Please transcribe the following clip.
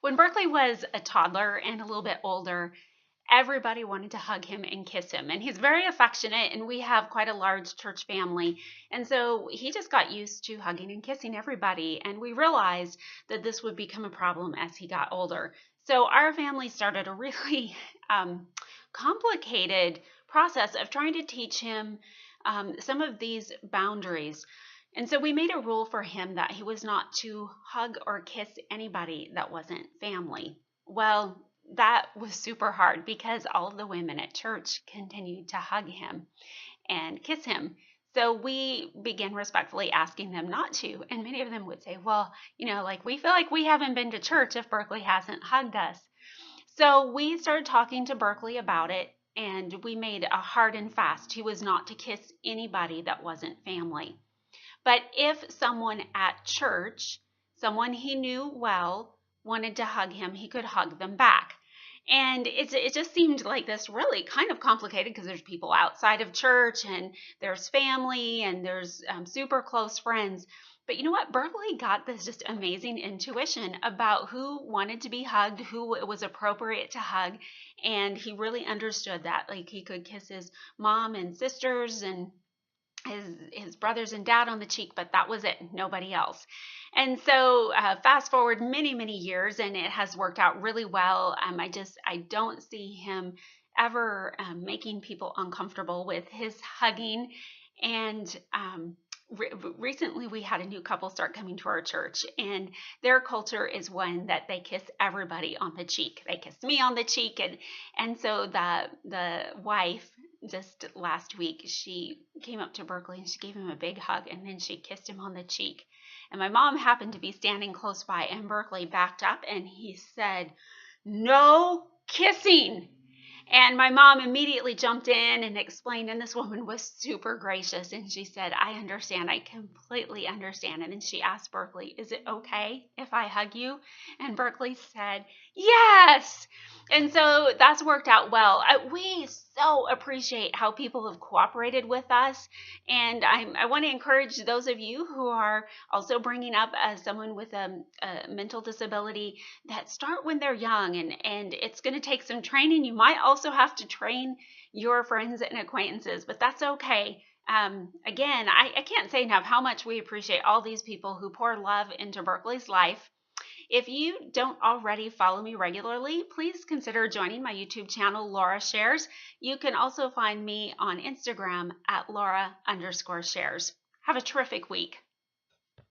When Berkeley was a toddler and a little bit older, everybody wanted to hug him and kiss him. And he's very affectionate, and we have quite a large church family. And so he just got used to hugging and kissing everybody. And we realized that this would become a problem as he got older. So our family started a really complicated process of trying to teach him some of these boundaries. And so we made a rule for him that he was not to hug or kiss anybody that wasn't family. Well, that was super hard because all of the women at church continued to hug him and kiss him. So we began respectfully asking them not to. And many of them would say, well, like we feel like we haven't been to church if Berkeley hasn't hugged us. So we started talking to Berkeley about it, and we made a hard and fast. He was not to kiss anybody that wasn't family. But if someone at church, someone he knew well, wanted to hug him, he could hug them back. And it just seemed like this really kind of complicated because there's people outside of church and there's family and there's super close friends. But you know what? Berkeley got this just amazing intuition about who wanted to be hugged, who it was appropriate to hug. And he really understood that. Like he could kiss his mom and sisters and his brothers and dad on the cheek, but that was it, nobody else. And so fast forward many years, and it has worked out really well. I don't see him ever making people uncomfortable with his hugging. And recently we had a new couple start coming to our church, and their culture is one that they kiss everybody on the cheek. They kissed me on the cheek, and so the wife, just last week, she came up to Berkeley and she gave him a big hug, and then she kissed him on the cheek. And my mom happened to be standing close by, and Berkeley backed up and he said, "No kissing." And my mom immediately jumped in and explained, and this woman was super gracious, and she said, "I understand, I completely understand." And then she asked Berkeley, "Is it okay if I hug you?" And Berkeley said, "Yes." And so that's worked out well. We so appreciate how people have cooperated with us, and I want to encourage those of you who are also bringing up someone with a mental disability, that start when they're young, and it's going to take some training. You might also have to train your friends and acquaintances, but that's okay. Again, I can't say enough how much we appreciate all these people who pour love into Berkeley's life. If you don't already follow me regularly, please consider joining my YouTube channel, Laura Shares. You can also find me on Instagram at Laura_shares. Have a terrific week.